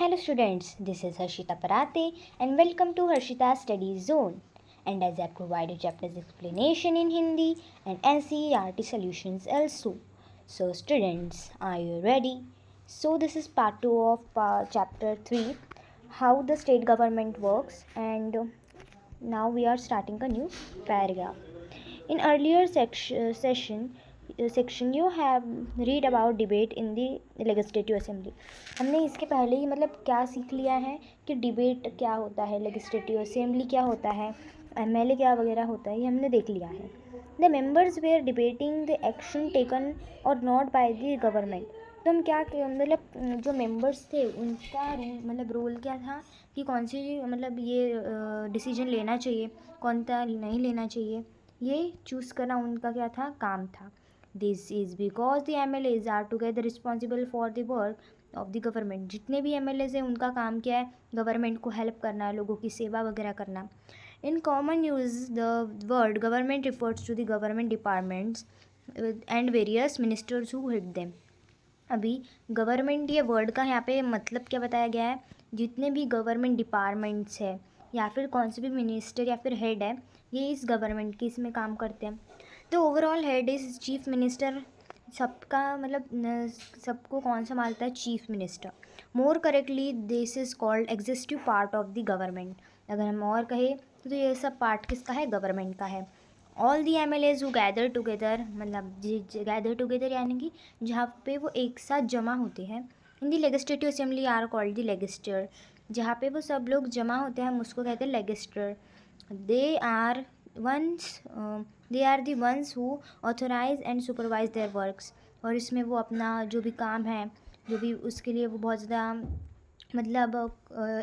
Hello students, this is Harshita Parate and welcome to Harshita Study Zone. And as I provide you chapters explanation in Hindi and NCERT solutions also. So students, are you ready? So this is part 2 of chapter 3, how the state government works, and now we are starting a new paragraph. In earlier section you have read about debate in the legislative assembly. हमने इसके पहले ही मतलब क्या सीख लिया है कि debate क्या होता है, लेजिस्लेटिव असेंबली क्या होता है, एमएलए क्या वगैरह होता है, ये हमने देख लिया है. The members were debating the action taken और नॉट बाय द गवर्नमेंट. तो हम क्या मतलब जो मेंबर्स थे उनका मतलब रोल क्या था कि कौन सी मतलब ये डिसीजन लेना चाहिए, कौन सा नहीं लेना चाहिए, ये चूज़ करना उनका क्या था, काम था. This is because the MLAs are together responsible for the work of the government. जितने भी MLAs हैं उनका काम क्या है, गवर्नमेंट को हेल्प करना, लोगों की सेवा वगैरह करना. In common use the word government refers to the government departments and various ministers who head them. अभी गवर्नमेंट ये वर्ड का यहाँ पे मतलब क्या बताया गया है, जितने भी गवर्नमेंट डिपार्टमेंट्स है या फिर कौन से भी मिनिस्टर या फिर हेड है, ये इस गवर्नमेंट के इसमें काम करते हैं. तो overall head is chief minister. सबका मतलब सबको कौन संभालता है, chief minister. More correctly this is called executive part of the government. अगर हम और कहें तो ये सब पार्ट किसका है, गवर्नमेंट का है. All the MLAs who gather together, मतलब गैदर टुगेदर यानी कि जहाँ पे वो एक साथ जमा होते हैं. In the legislative assembly are called the legislator. जहाँ पे वो सब लोग जमा होते हैं हम उसको कहते हैं legislator. They are the ones who authorise and supervise their works. और इसमें वो अपना जो भी काम है, जो भी उसके लिए वो बहुत ज़्यादा मतलब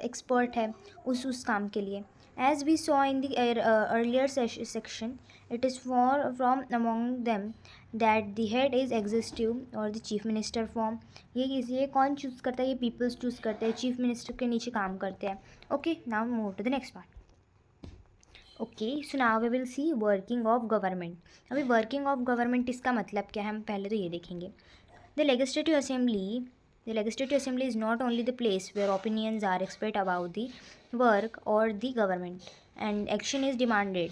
एक्सपर्ट है उस काम के लिए. As we saw in the earlier section, it is from among them that the head is executive और the chief minister form. ये कौन चूज़ करता है, ये पीपल्स चूज़ करते हैं, चीफ मिनिस्टर के नीचे काम करते हैं. Okay, now move to the next part. Okay, so now we will see working of government. अभी वर्किंग ऑफ गवर्नमेंट इसका मतलब क्या है, हम पहले तो ये देखेंगे. The legislative assembly is not only the place where opinions are expressed about the work or the government and action is demanded.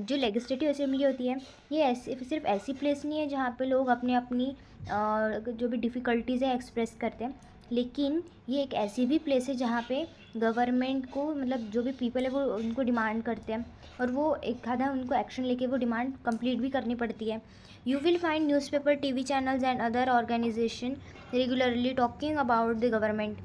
जो लेजिस्लेटिव असेंबली होती है ये सिर्फ ऐसी प्लेस नहीं है जहाँ पे लोग अपनी जो भी डिफ़िकल्टीज़ है एक्सप्रेस करते हैं, लेकिन ये एक ऐसी भी प्लेस है जहाँ पे गवर्नमेंट को मतलब जो भी पीपल है वो उनको डिमांड करते हैं और वो एक आधा उनको एक्शन लेके वो डिमांड कंप्लीट भी करनी पड़ती है. You will find newspaper, TV channels and other organization regularly talking about the government.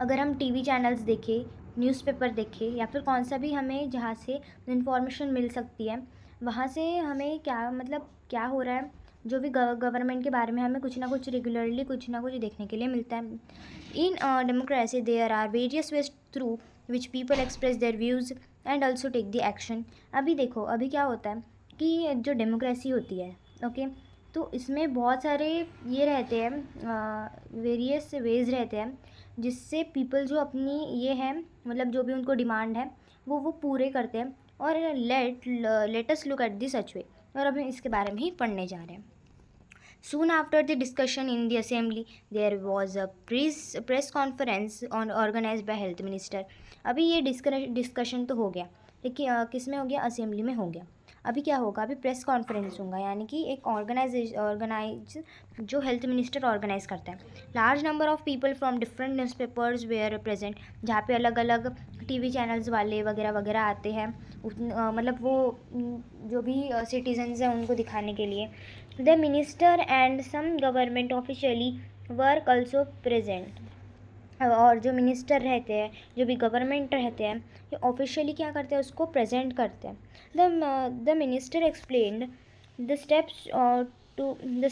अगर हम TV चैनल्स देखें, न्यूज़पेपर देखें या फिर कौन सा भी हमें जहाँ से इन्फॉर्मेशन मिल सकती है, वहाँ से हमें क्या मतलब क्या हो रहा है, जो भी गवर्नमेंट के बारे में हमें कुछ ना कुछ रेगुलरली कुछ ना कुछ देखने के लिए मिलता है. In democracy there are various ways through which people express their views and also take the action. अभी देखो अभी क्या होता है कि जो डेमोक्रेसी होती है, ओके, तो इसमें बहुत सारे ये रहते हैं, वेरियस वेज रहते हैं जिससे पीपल जो अपनी ये है मतलब जो भी उनको डिमांड है वो पूरे करते हैं. और let us look at the such way. और अब हम इसके बारे में ही पढ़ने जा रहे हैं. Soon after the discussion in the assembly, there was a press conference organized by health minister. अभी ये डिस्कशन तो हो गया, लेकिन किस में हो गया, असेंबली में हो गया. अभी क्या होगा, अभी प्रेस कॉन्फ्रेंस होगा, यानी कि एक ऑर्गेनाइज जो हेल्थ मिनिस्टर ऑर्गेनाइज करता है. Large number of people from different newspapers were present. जहाँ पे अलग अलग TV चैनल्स वाले वगैरह वगैरह आते हैं मतलब वो जो भी सिटीजन्स हैं उनको दिखाने के लिए. The minister and some government officially work also present. और जो मिनिस्टर रहते हैं, जो भी गवर्नमेंट रहते हैं, ये ऑफिशियली क्या करते हैं, उसको प्रेजेंट करते हैं. The minister explained the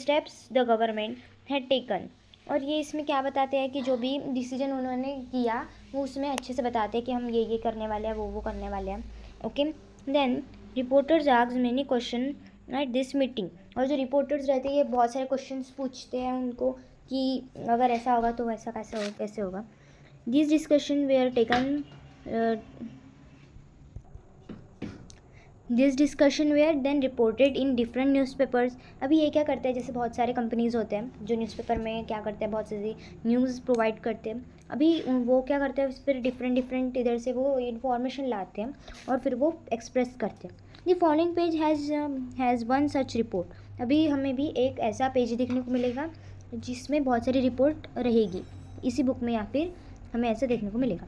steps the government had taken. और ये इसमें क्या बताते हैं कि जो भी डिसीजन उन्होंने किया वो उसमें अच्छे से बताते हैं कि हम ये करने वाले हैं, वो करने वाले हैं. Okay, then reporters asked many question at this meeting. और जो रिपोर्टर्स रहते हैं ये बहुत सारे क्वेश्चंस पूछते हैं उनको कि अगर ऐसा होगा तो वैसा कैसे होगा. This discussion were then reported in different newspapers. अभी ये क्या करते हैं, जैसे बहुत सारे कंपनीज़ होते हैं जो न्यूज़पेपर में क्या करते हैं, बहुत सारी न्यूज़ प्रोवाइड करते हैं, अभी वो क्या करते हैं, फिर डिफरेंट इधर से वो इन्फॉर्मेशन लाते हैं और फिर वो एक्सप्रेस करते हैं. The following page has one such report. अभी हमें भी एक ऐसा पेज देखने को मिलेगा जिसमें बहुत सारी रिपोर्ट रहेगी इसी बुक में, या फिर हमें ऐसा देखने को मिलेगा.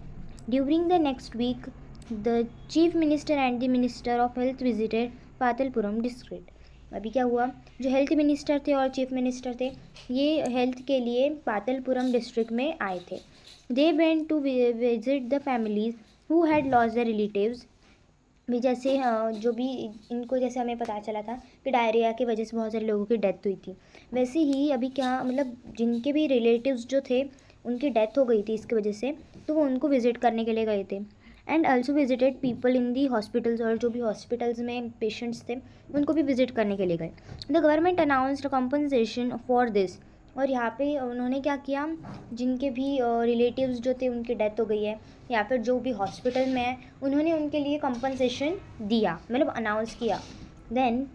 During the next week the chief minister and the minister of health visited Patalpuram district. अभी क्या हुआ, जो हेल्थ मिनिस्टर थे और चीफ मिनिस्टर थे, ये हेल्थ के लिए पातलपुरम डिस्ट्रिक्ट में आए थे. They went to visit the families who had lost the relatives. भी जैसे जो भी इनको, जैसे हमें पता चला था कि डायरिया की वजह से बहुत सारे लोगों की डेथ हुई थी, वैसे ही अभी क्या मतलब जिनके भी रिलेटिव्स जो थे उनकी डेथ हो गई थी इसकी वजह से, तो वो उनको विज़िट करने के लिए गए थे. And also visited people in the hospitals, और जो भी हॉस्पिटल्स में पेशेंट्स थे उनको भी विज़िट करने के लिए गए. The government announced compensation for this. और यहाँ पे उन्होंने क्या किया, जिनके भी रिलेटिव्स जो थे उनकी डेथ हो गई है या फिर जो भी हॉस्पिटल में है, उन्होंने उनके लिए कंपनसेशन दिया, मतलब अनाउंस किया. देन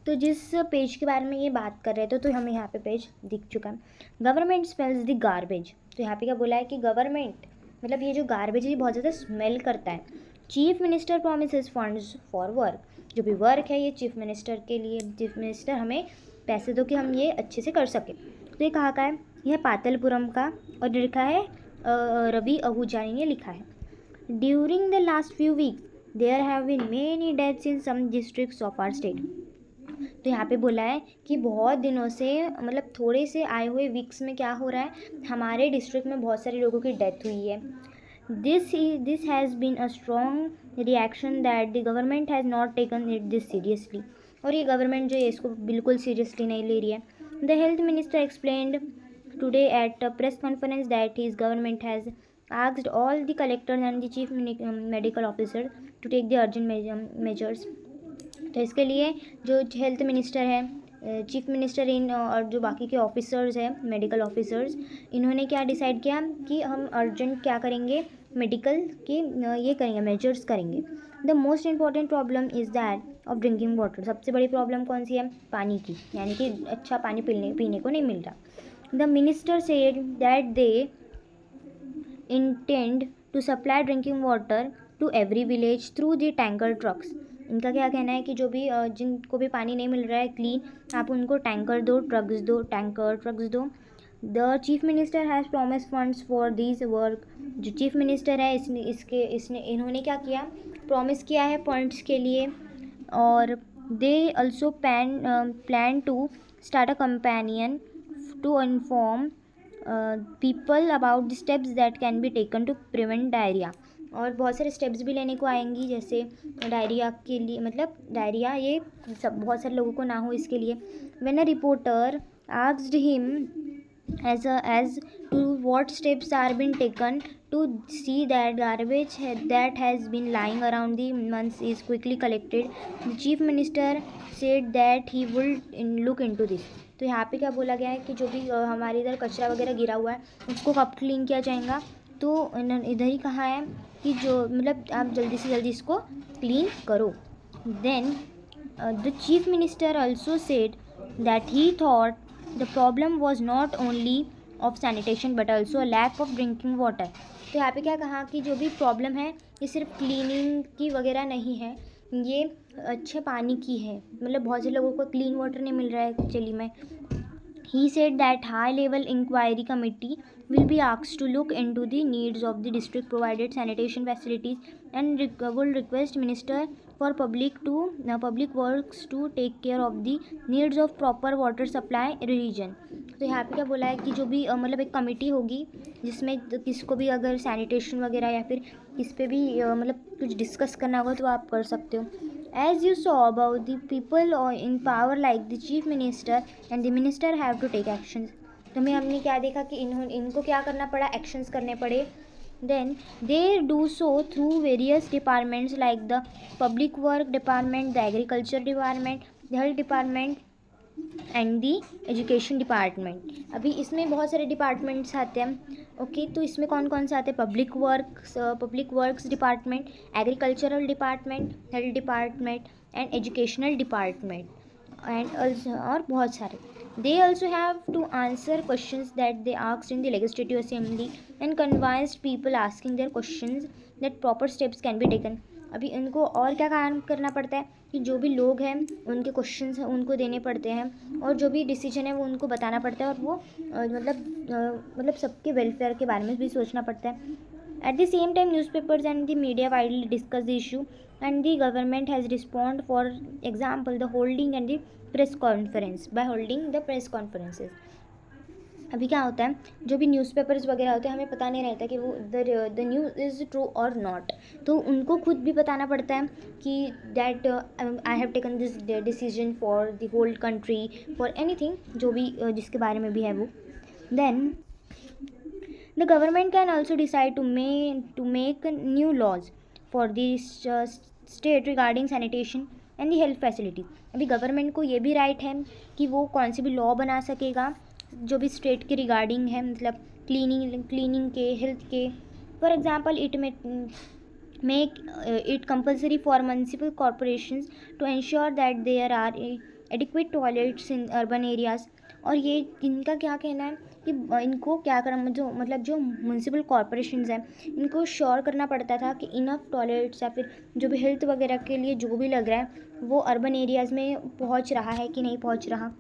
तो जिस पेज के बारे में ये बात कर रहे थे तो हमें यहाँ पे पेज दिख चुका है. Government smells the garbage. तो यहाँ पे क्या बोला है कि गवर्नमेंट, मतलब ये जो गार्बेज है ये बहुत ज़्यादा स्मेल करता है. Chief minister promises funds for work. जो भी वर्क है ये चीफ मिनिस्टर के लिए, चीफ मिनिस्टर हमें पैसे दो कि हम ये अच्छे से कर सकें. तो ये कहाँ का है, यह पातलपुरम का, और लिखा है रवि आहूजा ने लिखा है. During the last few weeks there have been many deaths in some districts of our state. तो यहाँ पे बोला है कि बहुत दिनों से, मतलब थोड़े से आए हुए वीक्स में क्या हो रहा है, हमारे डिस्ट्रिक्ट में बहुत सारे लोगों की डेथ हुई है. This has been a strong reaction that the government has not taken it this seriously. और ये गवर्नमेंट जो है इसको बिल्कुल सीरियसली नहीं ले रही है. The health minister explained today at a press conference that his government has asked all the collectors and the chief medical officers to take the urgent measures. तो इसके लिए जो हेल्थ मिनिस्टर है, चीफ मिनिस्टर इन, और जो बाकी के officers हैं, मेडिकल ऑफिसर्स, इन्होंने क्या डिसाइड किया कि हम अर्जेंट क्या करेंगे, मेडिकल की ये करेंगे, मेजर्स करेंगे. The most important problem is that of drinking water. सबसे बड़ी प्रॉब्लम कौन सी है, पानी की, यानी कि अच्छा पानी पीने को नहीं मिल रहा. The minister said that they intend to supply drinking water to every village through the tanker trucks. इनका क्या कहना है कि जो भी जिनको भी पानी नहीं मिल रहा है क्लीन, आप उनको टैंकर दो, टैंकर ट्रक्स दो. The chief minister has promise funds for this work. जो चीफ मिनिस्टर है इन्होंने क्या किया, प्रॉमिस किया है फंड्स के लिए. और they also plan to start a campaign to inform people about the steps that can be taken to prevent diarrhea. और बहुत सारे स्टेप्स भी लेने को आएंगी, जैसे डायरिया के लिए, मतलब डायरिया ये सब बहुत सारे लोगों को ना हो इसके लिए. When a reporter asked him as to what steps are being taken to see that garbage that has been lying around the months is quickly collected, the chief minister said that he will look into this. तो यहाँ पे क्या बोला गया है कि जो भी हमारे इधर कचरा वगैरह गिरा हुआ है उसको कब क्लीन किया जाएगा. तो इधर ही कहा है कि जो मतलब आप जल्दी से जल्दी इसको क्लीन करो. Then the chief minister also said that he thought the problem was not only of sanitation but also a lack of drinking water. तो यहाँ पे क्या कहा कि जो भी प्रॉब्लम है ये सिर्फ क्लीनिंग की वगैरह नहीं है, ये अच्छे पानी की है, मतलब बहुत से लोगों को क्लीन वाटर नहीं मिल रहा है एक्चुअली में. He said that high level inquiry committee will be asked to look into the needs of the district provided sanitation facilities and will request minister for public works to take care of the needs of proper water supply region. तो यहाँ पे क्या बोला है कि जो भी मतलब एक कमेटी होगी जिसमें किसको भी अगर सैनिटेशन वगैरह या फिर किस पे भी मतलब कुछ डिस्कस करना होगा तो आप कर सकते हो. As you saw about the people in power like the chief minister and the minister have to take actions. तो हमने क्या देखा कि इनको क्या करना पड़ा, एक्शंस करने पड़े. Then they do so through various departments like the public work department, the agriculture department, the health department and the education department. अभी इसमें बहुत सारे डिपार्टमेंट्स आते हैं. ओके, तो इसमें कौन कौन से आते हैं, public works department, agricultural department, health department and educational department. And also और बहुत सारे. They also have to answer questions that they asked in the legislative assembly and convinced people asking their questions that proper steps can be taken. अभी इनको और क्या काम करना पड़ता है कि जो भी लोग हैं उनके क्वेश्चंस हैं उनको देने पड़ते हैं और जो भी डिसीजन है वो उनको बताना पड़ता है और वो मतलब सबके वेलफेयर के बारे में भी सोचना पड़ता है. At the same time, newspapers and the media widely discuss the issue, and the government has responded. For example, the holding and the press conference by holding the press conferences. अभी क्या होता है, जो भी न्यूज़पेपर्स वगैरह होते हैं हमें पता नहीं रहता कि वो द न्यूज़ इज़ ट्रू और नॉट, तो उनको खुद भी बताना पड़ता है कि that I have taken this decision for the whole country for anything जो भी जिसके बारे में भी है वो. Then the government can also decide to make new laws for the state regarding sanitation and the health facilities. अभी government को ये भी राइट है कि वो कौन सी भी लॉ बना सकेगा जो भी स्टेट के रिगार्डिंग है, मतलब क्लीनिंग के, हेल्थ के. For example it make it compulsory for municipal corporations to ensure that there are adequate toilets in urban areas. और ये इनका क्या कहना है कि इनको क्या करना, जो म्यूनसिपल कॉरपोरेशंस हैं इनको श्योर करना पड़ता था कि इनफ टॉयलेट्स या फिर जो भी हेल्थ वगैरह के लिए जो भी लग रहा है वो अर्बन एरियाज़ में पहुंच रहा है कि नहीं पहुंच रहा.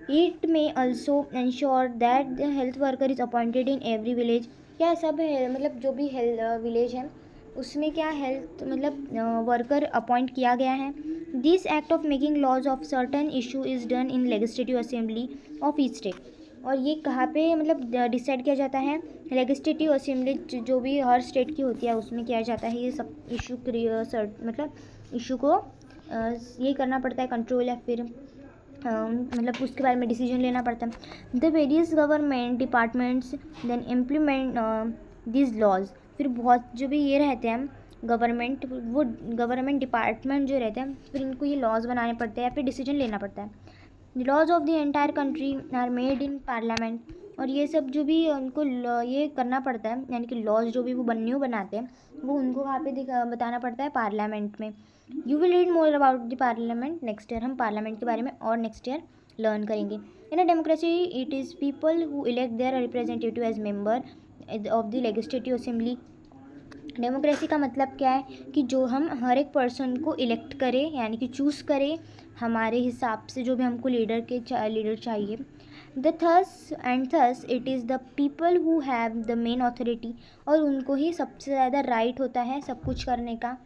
इट में also ensure that the health worker is appointed in every village. क्या सब है, मतलब जो भी हेल्थ विलेज है उसमें क्या हेल्थ वर्कर अपॉइंट किया गया है. This act of making laws of certain issue is done in legislative assembly of each state. और ये कहाँ पे डिसाइड किया जाता है, लेजिस्लेटिव असेंबली जो भी हर स्टेट की होती है उसमें किया जाता है. ये सब इशू इशू को ये करना पड़ता है कंट्रोल या फिर उसके बारे में डिसीजन लेना पड़ता है. The various government departments then implement this laws. फिर बहुत जो भी ये रहते हैं गवर्नमेंट डिपार्टमेंट जो रहते हैं फिर इनको ये लॉज बनाने पड़ते हैं या फिर डिसीजन लेना पड़ता है. The laws of the entire country are made in parliament. और ये सब जो भी उनको ये करना पड़ता है यानी कि लॉज जो भी वो बनाते हैं वो उनको वहाँ पे बताना पड़ता है पार्लियामेंट में. You will read more about the parliament next year. हम पार्लियामेंट के बारे में और नेक्स्ट ईयर लर्न करेंगे. In a democracy it is people who elect their representative as member of the legislative assembly. Democracy का मतलब क्या है कि जो हम हर एक पर्सन को इलेक्ट करें यानी कि चूज़ करें हमारे हिसाब से जो भी हमको लीडर चाहिए. thus it is the people who have the main authority. और उनको ही सबसे ज़्यादा राइट होता है सब कुछ करने का.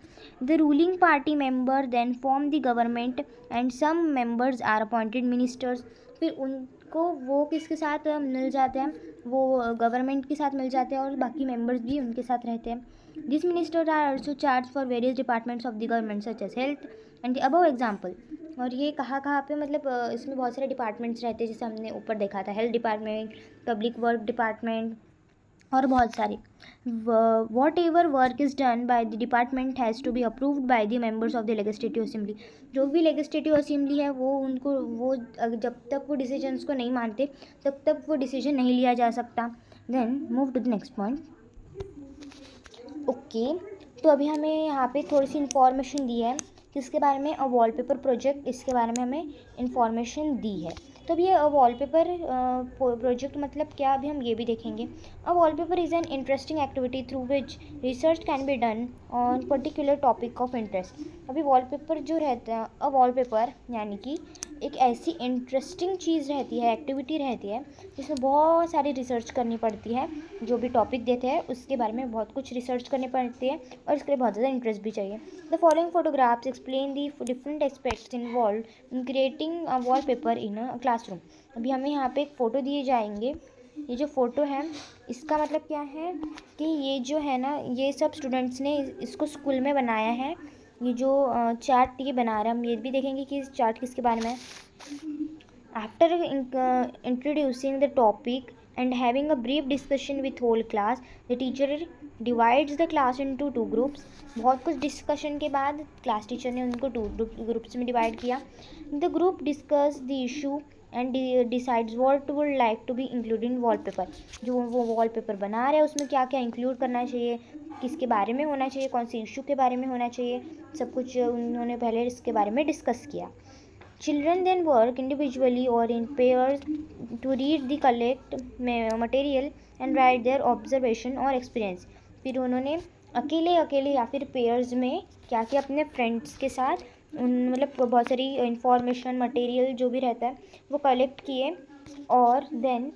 The ruling party member then form the government and some members are appointed ministers. फिर उनको वो किसके साथ मिल जाते हैं, वो गवर्नमेंट के साथ मिल जाते हैं और बाकी मेंबर्स भी उनके साथ रहते हैं. These ministers are also charged for various departments of the government such as health and the above example. और ये कहाँ पे इसमें बहुत सारे डिपार्टमेंट्स रहते हैं जैसे हमने ऊपर देखा था, health department, public work department और बहुत सारे. Whatever work is done by the department has to be approved by the members of the legislative assembly. जो भी लेजिस्लेटिव असेंबली है वो जब तक वो डिसीजंस को नहीं मानते तब तक वो डिसीजन नहीं लिया जा सकता. Then move to the next point. Okay, तो अभी हमें यहाँ पे थोड़ी सी इन्फॉर्मेशन दी है किसके बारे में, वॉलपेपर प्रोजेक्ट, इसके बारे में हमें इन्फॉर्मेशन दी है. तो ये वॉलपेपर प्रोजेक्ट मतलब क्या, अभी हम ये भी देखेंगे. Wallpaper is an interesting activity through which research can be done on particular topic of interest. अभी वॉलपेपर जो रहता है, वॉलपेपर यानी कि एक ऐसी इंटरेस्टिंग चीज़ रहती है, एक्टिविटी रहती है जिसमें बहुत सारी रिसर्च करनी पड़ती है. जो भी टॉपिक देते हैं उसके बारे में बहुत कुछ रिसर्च करनी पड़ती है और इसके लिए बहुत ज़्यादा इंटरेस्ट भी चाहिए. The following photographs explain the different aspects involve in creating a wallpaper in a classroom. अभी हमें यहाँ पे एक फ़ोटो दिए जाएंगे. ये जो फ़ोटो है इसका मतलब क्या है कि ये जो है ना, ये सब स्टूडेंट्स ने इसको स्कूल में बनाया है. ये जो चार्ट ये बना रहा है, हम ये भी देखेंगे कि इस चार्ट किसके बारे में है. After introducing the topic and having a brief discussion with whole class, the teacher divides the class into two groups. बहुत कुछ डिस्कशन के बाद क्लास टीचर ने उनको टू ग्रुप्स में डिवाइड किया. The group discuss the issue and decides what would like to be include in wallpaper. जो वो वॉलपेपर बना रहे हैं उसमें क्या क्या इंक्लूड करना चाहिए, किसके बारे में होना चाहिए, कौन से इशू के बारे में होना चाहिए, सब कुछ उन्होंने पहले इसके बारे में डिस्कस किया. Children then work individually or in pairs to read the collect material and write their observation or experience. फिर उन्होंने अकेले अकेले या फिर पेयर्स में क्या किया, अपने फ्रेंड्स के साथ मतलब बहुत सारी इंफॉर्मेशन मटेरियल जो भी रहता है वो कलेक्ट किए, और then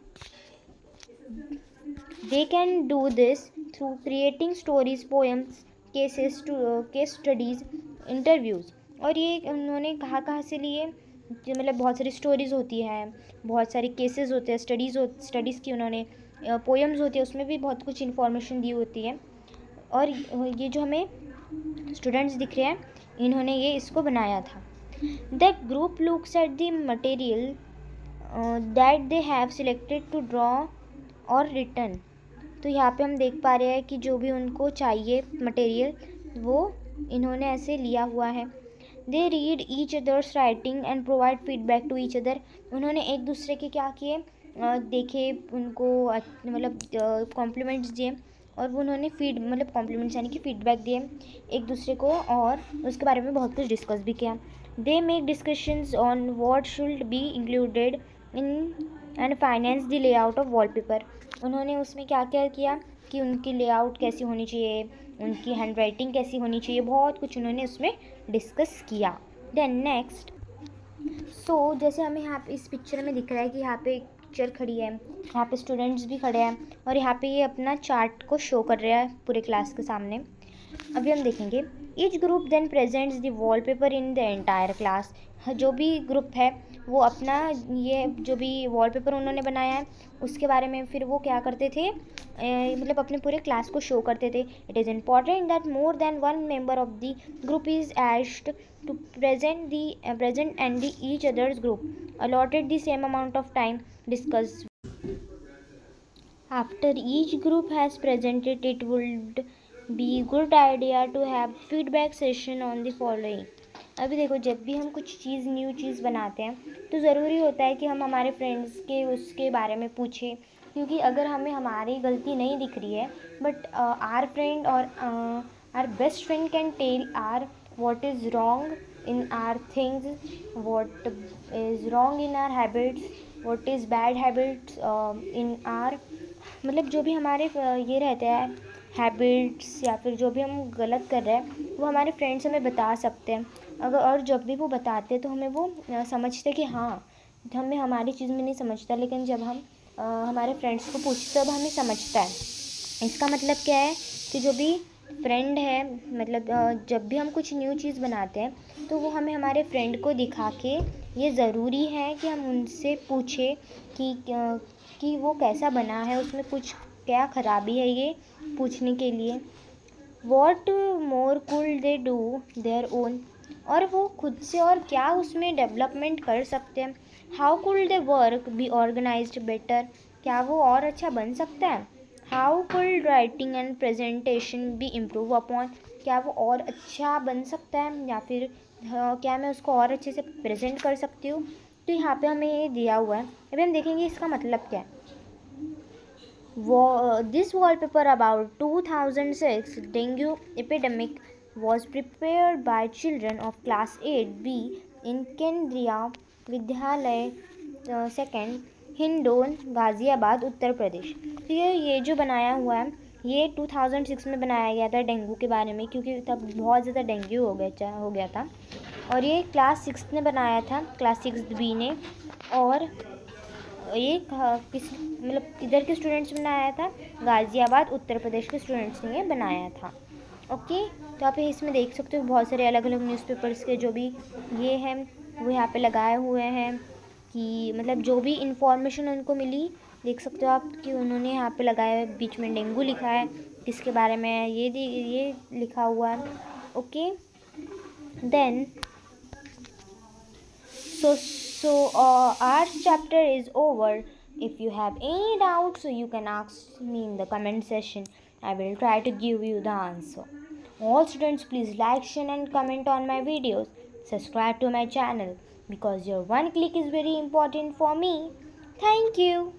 they can do this through creating stories, poems, cases case studies, interviews. और ये उन्होंने कहाँ से लिए, जो मतलब बहुत सारी स्टोरीज़ होती है, बहुत सारे केसेस होते हैं, स्टडीज़ की उन्होंने, पोएम्स होती है, उसमें भी बहुत कुछ इन्फॉर्मेशन दी होती है. और ये जो हमें स्टूडेंट्स दिख रहे हैं, इन्होंने ये इसको बनाया था. The group looks at the material that they have selected to draw और रिटर्न. तो यहाँ पे हम देख पा रहे हैं कि जो भी उनको चाहिए मटेरियल वो इन्होंने ऐसे लिया हुआ है. They read each others writing and provide feedback to each other. उन्होंने एक दूसरे के क्या किए, देखे, उनको मतलब कॉम्प्लीमेंट्स दिए, और वो उन्होंने मतलब कॉम्प्लीमेंट्स यानी कि फीडबैक दिए एक दूसरे को, और उसके बारे में बहुत कुछ डिस्कस भी किया. They make discussions on what should be included in and finance the layout of wallpaper. उन्होंने उसमें क्या क्या किया कि उनकी लेआउट कैसी होनी चाहिए, उनकी हैंड राइटिंग कैसी होनी चाहिए, बहुत कुछ उन्होंने उसमें डिस्कस किया. देन नेक्स्ट, सो जैसे हमें यहाँ पे इस पिक्चर में दिख रहा है कि यहाँ पे एक टीचर खड़ी है, यहाँ पे स्टूडेंट्स भी खड़े हैं, और यहाँ पे ये अपना चार्ट को शो कर रहा है पूरे क्लास के सामने. अभी हम देखेंगे, each group then presents the wallpaper in the entire class. जो भी ग्रुप है वो अपना ये जो भी वॉलपेपर उन्होंने बनाया है उसके बारे में फिर वो क्या करते थे, मतलब अपने पूरे क्लास को शो करते थे. It is important that more than one member of the group is asked to present and the each other's group allotted the same amount of time discuss. After each group has presented, it would be good idea to have feedback session on the following. अभी देखो, जब भी हम कुछ चीज़ new चीज़ बनाते हैं तो ज़रूरी होता है कि हम हमारे फ्रेंड्स के उसके बारे में पूछें, क्योंकि अगर हमें हमारी गलती नहीं दिख रही है बट आर फ्रेंड और our best friend can tell our what is wrong in our things, what is wrong in our habits, what is bad habits in our, मतलब जो भी हमारे ये रहते हैं हैबिट्स या फिर जो भी हम गलत कर रहे हैं वो हमारे फ्रेंड्स हमें बता सकते हैं. अगर और जब भी वो बताते हैं तो हमें वो समझते कि हाँ, हमें हमारी चीज़ में नहीं समझता, लेकिन जब हम हमारे फ्रेंड्स को पूछते तब हमें समझता है. इसका मतलब क्या है कि जो भी फ्रेंड है, मतलब जब भी हम कुछ न्यू चीज़ बनाते हैं तो वो हमें हमारे फ्रेंड को दिखा के, ये ज़रूरी है कि हम उनसे पूछें कि वो कैसा बना है, उसमें कुछ क्या ख़राबी है, ये पूछने के लिए. What more could they do their own, और वो खुद से और क्या उसमें डेवलपमेंट कर सकते हैं. How could they work be organized better, क्या वो और अच्छा बन सकता है. How could writing and presentation be improve upon, क्या वो और अच्छा बन सकता है, या फिर क्या मैं उसको और अच्छे से प्रेजेंट कर सकती हूँ. तो यहाँ पे हमें ये दिया हुआ है. अभी हम देखेंगे इसका मतलब क्या है. This wallpaper about 2006 dengue epidemic was prepared by children of class 8B in केंद्रीय विद्यालय सेकेंड हिंडोन, गाज़ियाबाद, उत्तर प्रदेश. तो ये जो बनाया हुआ है ये 2006 में बनाया गया था डेंगू के बारे में, क्योंकि तब बहुत ज़्यादा डेंगू हो गया था. और ये क्लास 6 ने बनाया था, क्लास 6B ने. और ये किस मतलब किधर के स्टूडेंट्स ने बनाया था, गाज़ियाबाद उत्तर प्रदेश के स्टूडेंट्स ने ये बनाया था. ओके, तो आप इसमें देख सकते हो बहुत सारे अलग अलग न्यूज़पेपर्स के जो भी ये हैं वो यहाँ पे लगाए हुए हैं, कि मतलब जो भी इंफॉर्मेशन उनको मिली, देख सकते हो आप कि उन्होंने यहाँ पे लगाया है. बीच में डेंगू लिखा है, किसके बारे में है ये लिखा हुआ है. Okay, then so our chapter is over. If you have any doubts, so you can ask me in the comment section. I will try to give you the answer. All students, please like, share and comment on my videos. Subscribe to my channel because your one click is very important for me. Thank you.